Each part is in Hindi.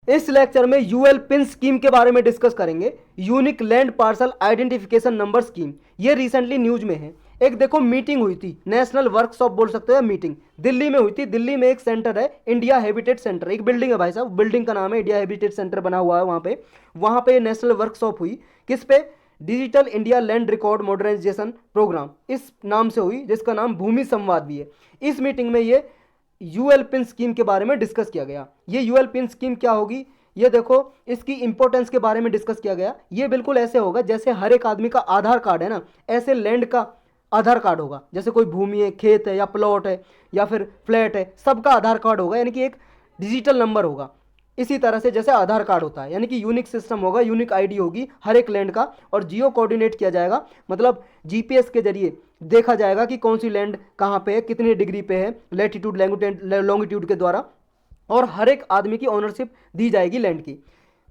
इस लेक्चर में यूएल पिन स्कीम के बारे में डिस्कस करेंगे। Unique land parcel identification number scheme, ये रिसेंटली न्यूज में है। एक देखो मीटिंग हुई थी, नेशनल वर्कशॉप बोल सकते हो या मीटिंग, दिल्ली में हुई थी। दिल्ली में एक सेंटर है, इंडिया हैबिटेट सेंटर, एक बिल्डिंग है भाई साहब, बिल्डिंग का नाम है इंडिया हैबिटेट सेंटर बना हुआ है वहाँ पे नेशनल वर्कशॉप हुई। किस पे? Digital India land record modernisation programme, इस नाम से हुई, जिसका नाम भूमि संवाद भी है। इस मीटिंग में ये यूएल पिन स्कीम के बारे में डिस्कस किया गया। ये यूएल पिन स्कीम क्या होगी, ये देखो इसकी इंपॉर्टेंस के बारे में डिस्कस किया गया। ये बिल्कुल ऐसे होगा जैसे हर एक आदमी का आधार कार्ड है ना, ऐसे लैंड का आधार कार्ड होगा। जैसे कोई भूमि है, खेत है या प्लॉट है या फिर फ्लैट है, सबका आधार कार्ड होगा, यानी कि एक डिजिटल नंबर होगा। इसी तरह से जैसे आधार कार्ड होता है, यानी कि यूनिक सिस्टम होगा, यूनिक आईडी होगी हर एक लैंड का, और जियो कोऑर्डिनेट किया जाएगा, मतलब जीपीएस के जरिए देखा जाएगा कि कौन सी लैंड कहाँ पे है, कितनी डिग्री पे है, लैटिट्यूड लॉन्गिट्यूड के द्वारा, और हर एक आदमी की ओनरशिप दी जाएगी लैंड की।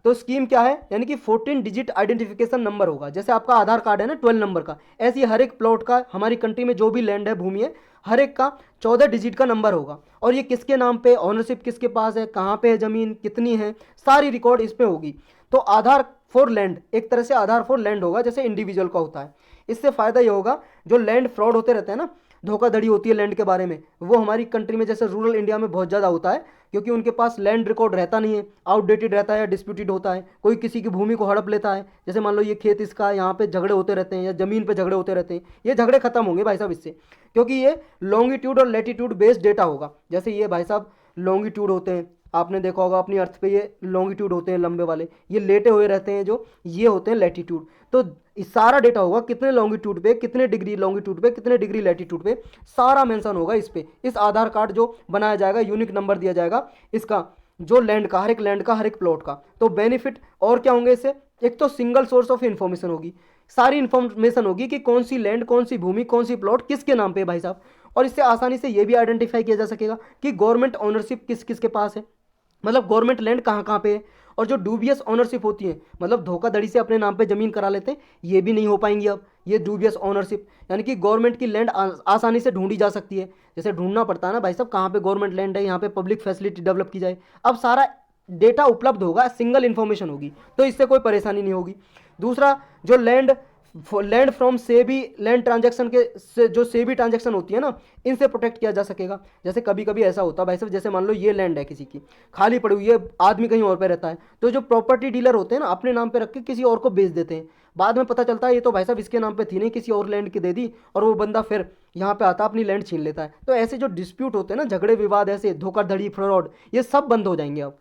तो स्कीम क्या है, यानी कि 14 डिजिट आइडेंटिफिकेशन नंबर होगा। जैसे आपका आधार कार्ड है ना 12 नंबर का, ऐसे ही हर एक प्लॉट का, हमारी कंट्री में जो भी लैंड है, भूमि है, हर एक का 14 डिजिट का नंबर होगा। और ये किसके नाम पे, ओनरशिप किसके पास है, कहाँ पे है ज़मीन, कितनी है, सारी रिकॉर्ड इस पे होगी। तो आधार फॉर लैंड, एक तरह से आधार फॉर लैंड होगा, जैसे इंडिविजुअल का होता है। इससे फ़ायदा ये होगा, जो लैंड फ्रॉड होते रहते हैं ना, धोखाधड़ी होती है लैंड के बारे में, वो हमारी कंट्री में जैसे रूरल इंडिया में बहुत ज़्यादा होता है, क्योंकि उनके पास लैंड रिकॉर्ड रहता नहीं है, आउटडेटेड रहता है या डिस्प्यूटेड होता है। कोई किसी की भूमि को हड़प लेता है, जैसे मान लो ये खेत इसका, यहाँ पे झगड़े होते रहते हैं या ज़मीन पे झगड़े होते रहते हैं। ये झगड़े खत्म होंगे भाई साहब इससे, क्योंकि ये लॉन्गिट्यूड और लैटिट्यूड बेस्ड डेटा होगा। जैसे ये भाई साहब लॉन्गिट्यूड होते हैं, आपने देखा होगा अपनी अर्थ पे, ये लॉन्गिट्यूड होते हैं लंबे वाले, ये लेटे हुए रहते हैं जो, ये होते हैं लैटिट्यूड। तो इस सारा डेटा होगा, कितने लॉन्गिट्यूड पे, कितने डिग्री लॉन्गिट्यूड पे, कितने डिग्री लैटिट्यूड पे, सारा मेंशन होगा इस पे। इस आधार कार्ड जो बनाया जाएगा, यूनिक नंबर दिया जाएगा इसका, जो लैंड का, हर एक लैंड का, हर एक प्लॉट का। तो बेनिफिट और क्या होंगे इससे, एक तो सिंगल सोर्स ऑफ इन्फॉर्मेशन होगी, सारी इन्फॉर्मेशन होगी कि कौन सी लैंड, कौन सी भूमि, कौन सी प्लॉट किसके नाम पे है भाई साहब। और इससे आसानी से ये भी आइडेंटिफाई किया जा सकेगा कि गवर्नमेंट ओनरशिप किस किस के पास है, मतलब गवर्नमेंट लैंड कहाँ कहाँ पे है। और जो डूबियस ओनरशिप होती है, मतलब धोखाधड़ी से अपने नाम पे ज़मीन करा लेते हैं, ये भी नहीं हो पाएंगी अब। ये डूबियस ओनरशिप, यानी कि गवर्नमेंट की लैंड आसानी से ढूंढी जा सकती है। जैसे ढूंढना पड़ता है ना भाई साहब, कहाँ पे गवर्नमेंट लैंड है, यहाँ पे पब्लिक फैसिलिटी डेवलप की जाए, अब सारा डेटा उपलब्ध होगा, सिंगल इन्फॉर्मेशन होगी, तो इससे कोई परेशानी नहीं होगी। दूसरा, जो land from SEBI, land transaction के से, जो सेबी ट्रांजैक्शन होती है ना, इनसे प्रोटेक्ट किया जा सकेगा। जैसे कभी कभी ऐसा होता है भाई साहब, जैसे मान लो ये लैंड है किसी की, खाली पड़ी हुई है, आदमी कहीं और पे रहता है, तो जो प्रॉपर्टी डीलर होते हैं ना, अपने नाम पे रख के किसी और को बेच देते हैं। बाद में पता चलता है ये तो भाई साहब इसके नाम पे थी नहीं, किसी और लैंड की दे दी, और वो बंदा फिर यहाँ पे आता, अपनी लैंड छीन लेता है। तो ऐसे जो डिस्प्यूट होते हैं ना, झगड़े विवाद, ऐसे धोखाधड़ी, फ्रॉड, ये सब बंद हो जाएंगे अब।